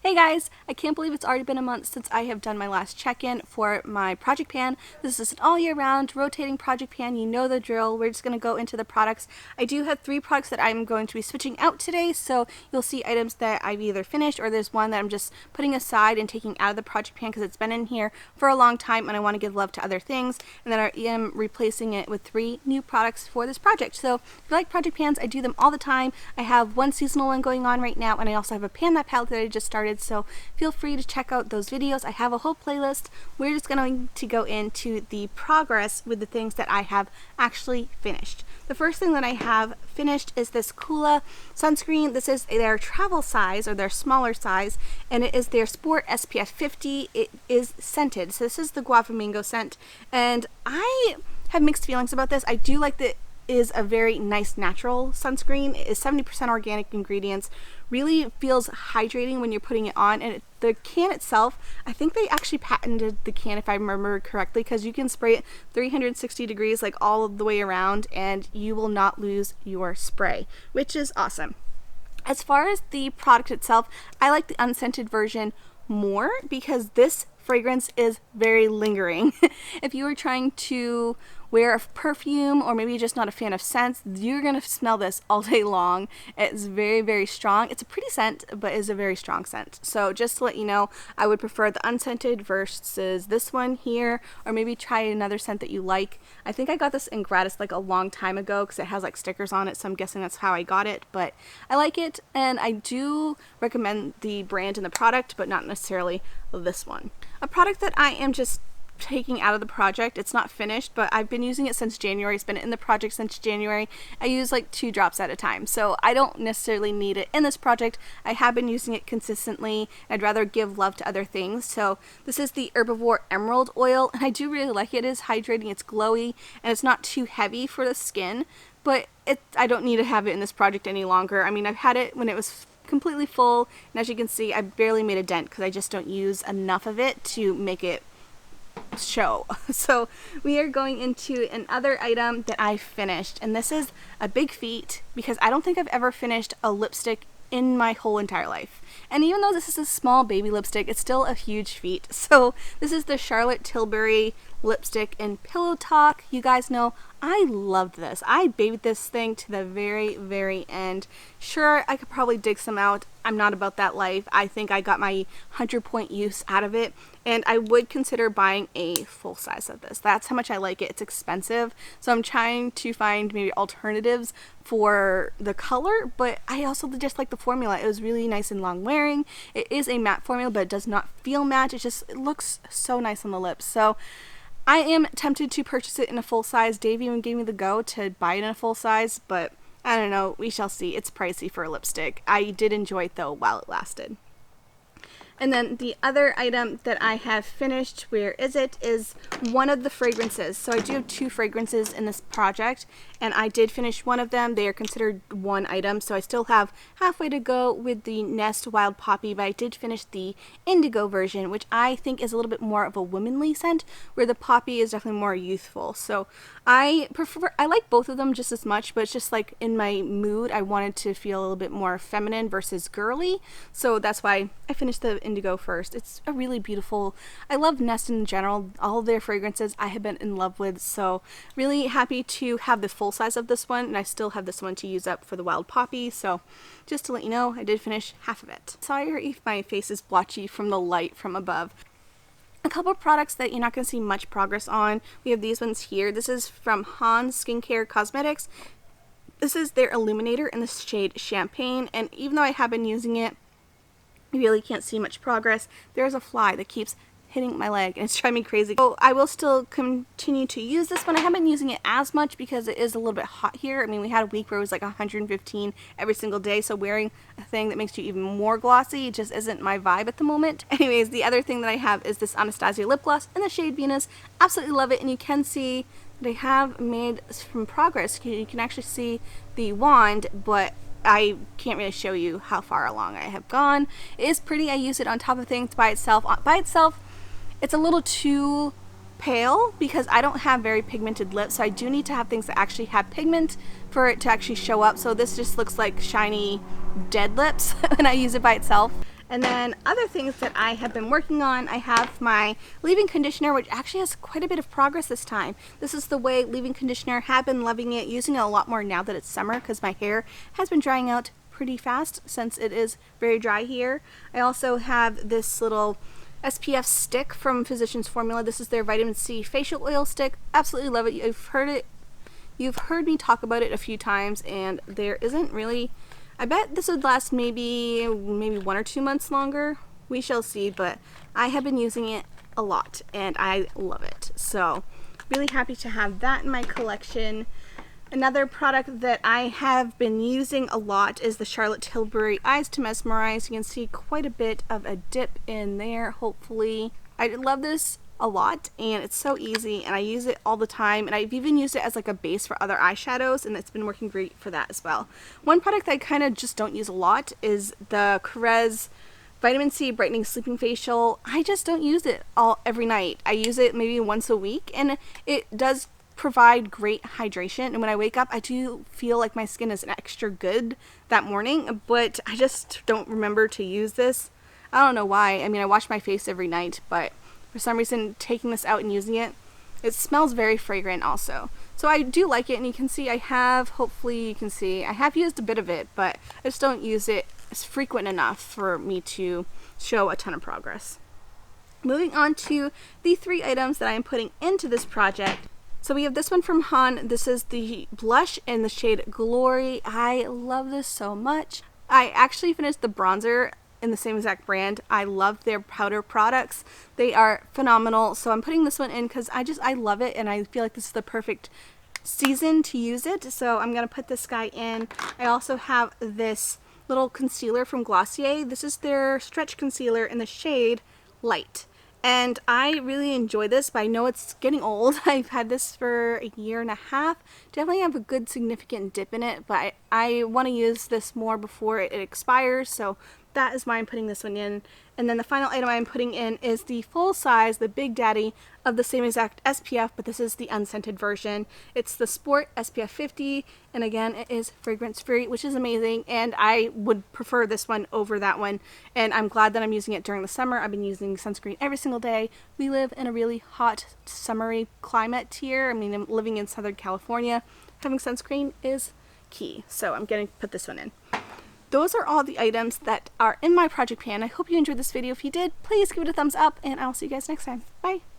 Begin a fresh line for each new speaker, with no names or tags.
Hey guys, I can't believe it's already been a month since I have done my last check-in for my project pan. This is an all year round rotating project pan. You know the drill. We're just going to go into the products. I do have 3 products that I'm going to be switching out today, so you'll see items that I've either finished or there's one that I'm just putting aside and taking out of the project pan because it's been in here for a long time and I want to give love to other things. And then I am replacing it with 3 new products for this project. So if you like project pans, I do them all the time. I have one seasonal one going on right now, and I also have a pan that palette that I just started. So feel free to check out those videos. I have a whole playlist. We're just going to go into the progress with the things that I have actually finished. The first thing that I have finished is this Kula Sunscreen. This is their travel size, or their smaller size, and it is their Sport SPF 50. It is scented. So this is the Guava Mango scent, and I have mixed feelings about this. I do like that is a very nice natural sunscreen. It is 70% organic ingredients. Really feels hydrating when you're putting it on, and the can itself, I think they actually patented the can if I remember correctly, because you can spray it 360 degrees like all the way around and you will not lose your spray, which is awesome. As far as the product itself, I like the unscented version more because this fragrance is very lingering. If you are trying to wear a perfume, or maybe just not a fan of scents, you're gonna smell this all day long. It's very, very strong. It's a pretty scent, but it's a very strong scent. So just to let you know, I would prefer the unscented versus this one here, or maybe try another scent that you like. I think I got this in gratis like a long time ago because it has like stickers on it, so I'm guessing that's how I got it, but I like it, and I do recommend the brand and the product, but not necessarily this one. A product that I am just taking out of the project, it's not finished, but I've been using it since January. It's been in the project since January. I use like 2 drops at a time, so I don't necessarily need it in this project. I have been using it consistently. I'd rather give love to other things. So this is the Herbivore Emerald Oil, and I do really like it. It is hydrating, it's glowy, and it's not too heavy for the skin, but I don't need to have it in this project any longer. I mean, I've had it when it was completely full, and as you can see, I barely made a dent because I just don't use enough of it to make it show. So we are going into another item that I finished, and this is a big feat because I don't think I've ever finished a lipstick in my whole entire life. And even though this is a small baby lipstick, it's still a huge feat. So this is the Charlotte Tilbury lipstick in Pillow Talk. You guys know I loved this. I babied this thing to the very, very end. Sure, I could probably dig some out. I'm not about that life. I think I got my 100-point use out of it, and I would consider buying a full size of this. That's how much I like it. It's expensive, so I'm trying to find maybe alternatives for the color, but I also just like the formula. It was really nice and long wearing. It is a matte formula, but it does not feel matte. It looks so nice on the lips. So I am tempted to purchase it in a full size. Dave even gave me the go to buy it in a full size, but I don't know. We shall see. It's pricey for a lipstick. I did enjoy it though while it lasted. And then the other item that I have finished, where is it, is one of the fragrances. So I do have 2 fragrances in this project, and I did finish one of them. They are considered one item, so I still have halfway to go with the Nest Wild Poppy, but I did finish the Indigo version, which I think is a little bit more of a womanly scent, where the Poppy is definitely more youthful. So I like both of them just as much, but it's just like in my mood, I wanted to feel a little bit more feminine versus girly, so that's why I finished the Indigo first. It's a really beautiful, I love Nest in general. All of their fragrances I have been in love with, so really happy to have the full size of this one, and I still have this one to use up for the Wild Poppy. So just to let you know, I did finish half of it. Sorry if my face is blotchy from the light from above. A couple of products that you're not going to see much progress on. We have these ones here. This is from Hans Skincare Cosmetics. This is their illuminator in the shade Champagne, and even though I have been using it, you really can't see much progress. There's a fly that keeps hitting my leg and it's driving me crazy. So I will still continue to use this one. I haven't been using it as much because it is a little bit hot here. I mean, we had a week where it was like 115 every single day, so wearing a thing that makes you even more glossy just isn't my vibe at the moment. Anyways, the other thing that I have is this Anastasia lip gloss in the shade Venus. Absolutely love it, and you can see they have made some progress. You can actually see the wand, but I can't really show you how far along I have gone. It is pretty. I use it on top of things by itself. By itself, it's a little too pale because I don't have very pigmented lips, so I do need to have things that actually have pigment for it to actually show up. So this just looks like shiny dead lips when I use it by itself. And then other things that I have been working on, I have my leave-in conditioner, which actually has quite a bit of progress this time. This is the way leave-in conditioner. Have been loving it, using it a lot more now that it's summer because my hair has been drying out pretty fast since it is very dry here. I also have this little SPF stick from Physicians Formula. This is their vitamin C facial oil stick. Absolutely love it. You've heard me talk about it a few times, and there isn't really, I bet this would last maybe 1 or 2 months longer. We shall see, but I have been using it a lot and I love it. So really happy to have that in my collection. Another product that I have been using a lot is the Charlotte Tilbury Eyes to Mesmerize. You can see quite a bit of a dip in there, hopefully. I love this a lot and it's so easy and I use it all the time, and I've even used it as like a base for other eyeshadows, and it's been working great for that as well. One product I kind of just don't use a lot is the Carez Vitamin C Brightening Sleeping Facial. I just don't use it every night. I use it maybe once a week, and it does provide great hydration, and when I wake up I do feel like my skin is extra good that morning, but I just don't remember to use this. I don't know why. I mean, I wash my face every night, but for some reason taking this out and using it, it smells very fragrant also. So I do like it, and you can see I have, hopefully you can see, I have used a bit of it, but I just don't use it as frequent enough for me to show a ton of progress. Moving on to the 3 items that I am putting into this project. So we have this one from Han. This is the blush in the shade Glory. I love this so much. I actually finished the bronzer in the same exact brand. I love their powder products. They are phenomenal. So I'm putting this one in because I love it, and I feel like this is the perfect season to use it. So I'm going to put this guy in. I also have this little concealer from Glossier. This is their stretch concealer in the shade Light. And I really enjoy this, but I know it's getting old. I've had this for a year and a half. Definitely have a good significant dip in it, but I want to use this more before it expires, so that is why I'm putting this one in. And then the final item I'm putting in is the full size, the Big Daddy of the same exact SPF, but this is the unscented version. It's the Sport SPF 50, and again, it is fragrance free, which is amazing, and I would prefer this one over that one, and I'm glad that I'm using it during the summer. I've been using sunscreen every single day. We live in a really hot, summery climate here. I mean, I'm living in Southern California. Having sunscreen is key, so I'm going to put this one in. Those are all the items that are in my project pan. I hope you enjoyed this video. If you did, please give it a thumbs up, and I'll see you guys next time. Bye!